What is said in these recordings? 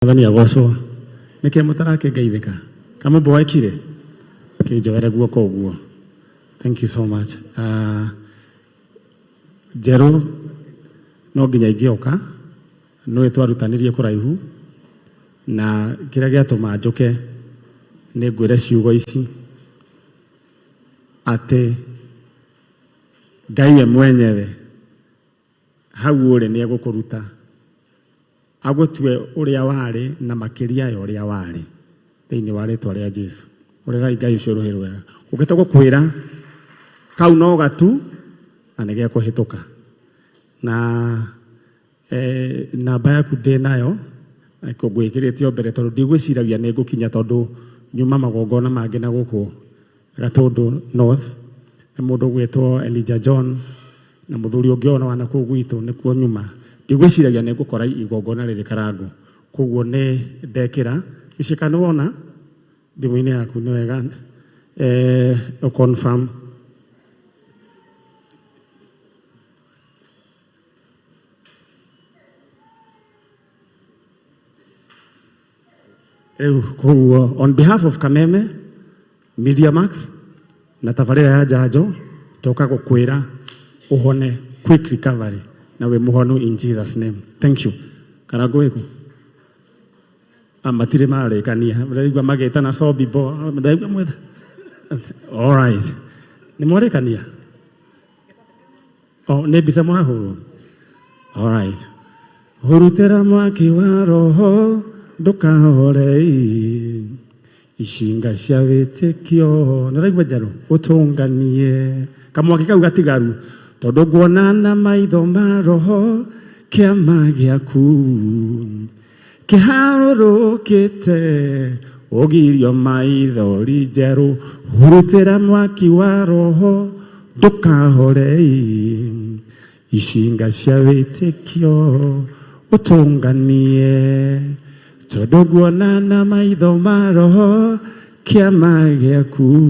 Mwathani agocwo nike mutarake ngeithika kama boekire kinjoere guoko uguo. Thank you so much. Jero no nginya ingioka no twarutanirie kuraihu na kira giatuma njuke ni ngwire ciugo ici ate Ngai we mwenyewe hau uri ni agukuruta agutwe uria wari na makiria ya uria wari thiini wa ritwa ria Jesu. Urirai Ngai ucio ruhi rwega ugite gukwira kau no gatu na nige kuhituka na namba yaku ndi nayo ngwikiritie mbere tondu ndigwiciragia ni ngukinya tondu nyuma magongona mangi na guku Gatundu North mundu gwitwo Elijah John na muthuri ungi ona wana ku gwitu ni kuo nyuma ndigwiciragia ni ngukora igongona riri karangu koguo ni ndekira icikana wona thimu-ini yaku ni wega confirm on behalf of Kameme Media Max na tabarira ya Njanjo toka gukwira uhone quick recovery na we muhonu in Jesus name. Thank you. Karago weku amatire marekania mraigwa mageta na sobibo mraigwa mwetha. All right, ni mwarekania ne bisa mwana huru. All right, hurutera mwaki wa roho ndukahorei ishinga cia witikio naraigwa Njaro utunganie kamwaki kau gatigaru tondu nguonana maitho ma roho kiama giaku kiharurukite ugirio maithori njeru hurutira mwaki wa roho ndukahorei ishinga cia witikio utunganie tondu nguonana maitho ma roho kiama giaku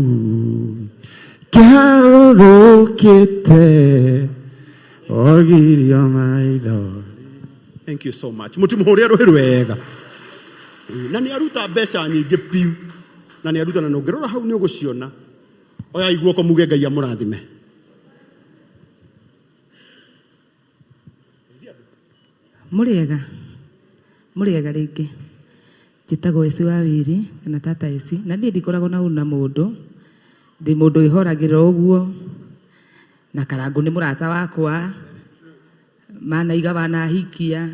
kiharurukite ogirio maithori. Thank you so much. Mutimuhuria ruhi rwega na ni aruta mbeca nyingi piu na ni aruta na nongirora hau ni uguciona oya iguoko muge Ngai amurathime. Muriega ringi njitagwo Esi Wawiri kana tata Esi na ndie ndikoragwo na una mundu ndi mundu ihoragirwo uguo na Karangu ni murata wakwa mana iga bana hikia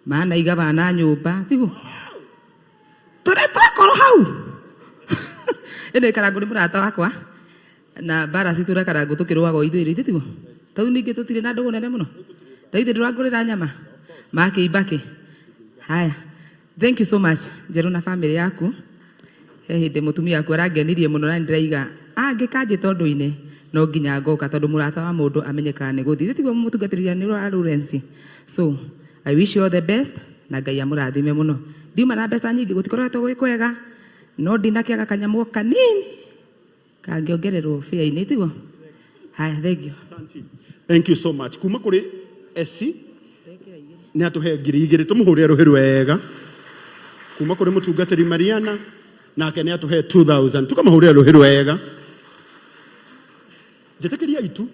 mana iga bana nyumba tigu tore twakoro hau ene Karangu ni murata wakwa na barasi tura Karangu tukirwago ithiri tigu tau ningi tutire na ndugu nene muno taithe ndurangurira nyama make ibake. Haya, thank you so much Njeru na family yaku hinde mutumia yaku arangenirie muno na ndiraiga angikanje tondu-ini no nginya ngoka tondu murata wa mundu amenyeka ni guthi tigwo mutungatiriria ni Lawrence. So I wish you all the best na Ngai amurathime muno. Ndiuma na mbeca nyingi gutikoretwo gwikwega no ndinakiaga kanyamu kanini kangiongererwo fare-ini tigwo. Haya, thank you so much kuma kuri Esi ni atuhe 2,000 tumuhuria ruhi rwega kuma kuri mutungatiri Mariana nake ni atuhe 2,000 tukamahuria ruhi rwega. Njetekeria itu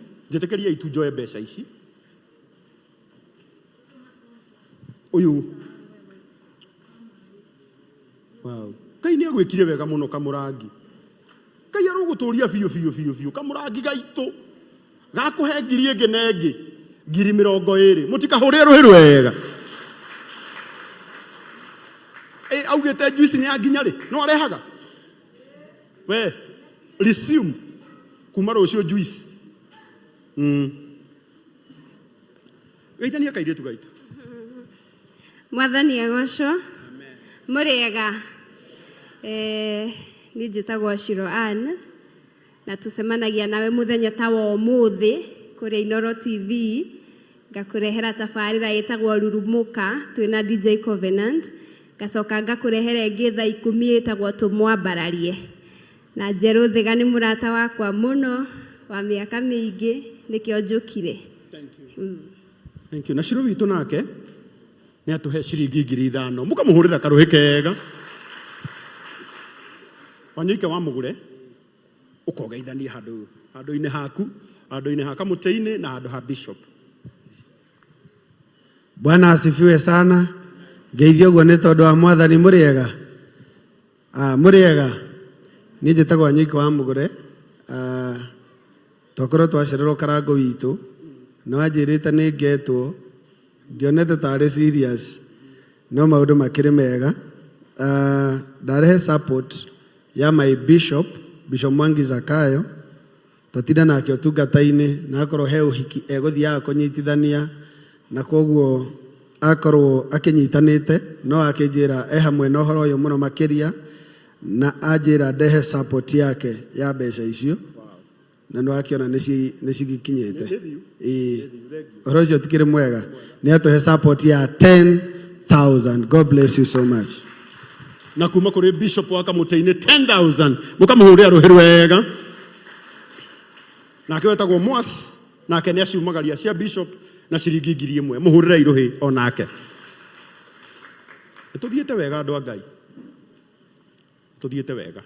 njoe mbeca ici uyu wow Ngai ni agwikire wega muno Kamurangi Ngai aruguturia biu Kamurangi gaitu gakuhe 1,000 nengi 20,000 mutikahuria ruhi rwega augite juice ni aginya ri no arehaga we resume kuma rucio juice gaitania kairitu gaitu Mwathani agocwo muriega ni njitagwo Shiro Ann na tucemanagia nawe muthenya ta wa umuthi kuri Inoro TV ngakurehera tabarira yetagwo Rurumuka twina DJ Covenant gacoka ngakurehera ingi thaa 10 yetagwo Tumwambararie na Njeru Thiga ni murata wakwa muno wa miaka mingi nikio njukire. Thank you. Na Shiro witu nake nä atå he ciringi 5,000 må kamå hå rä ra karå hä kega Wanyuike wa Mugure å kogeithanie handå-inä haku handå-inä ha kamå tä-inä na handå ha bishop. Bwana asifiwe sana. Ngeithio guo nĩ tondũ wa Mwathani mũrĩega. Mũrĩega. Niĩ njĩtagwo Wanyuike wa Mugure. Twakorwo twacererwo Karango witũ no anjĩrĩte nĩ ngetwo ndionete tarĩ serious no maũndũ makĩrĩ mega. Ndarehe support ya my Bishop Mwangi Zakayo twatinda nake ũtungata-inĩ na akorwo he ũhiki egũthiaga kũnyitithania na koguo akorwo akĩnyitanĩte no akĩnjĩra hamwe na ũhoro ũyũ mũno makĩria na anjĩra ndehe support yake ya mbeca icio na no akĩona nĩ cigikinyĩte. Ũhoro ũcio tikĩrĩ mwega nĩ atũhe support ya 10,000. God bless you so much. Na kuma kuri bishop wa Kamutĩ-inĩ 10,000 mũkamũhũrĩra rũhĩ rwega. Nake wetagwo Mwas nake nĩ aciumagaria cia bishop na ciringi 1,000 mũhũrĩra irũhĩ onake. Tũthiĩte wega andũ a Ngai, tũthiĩte wega.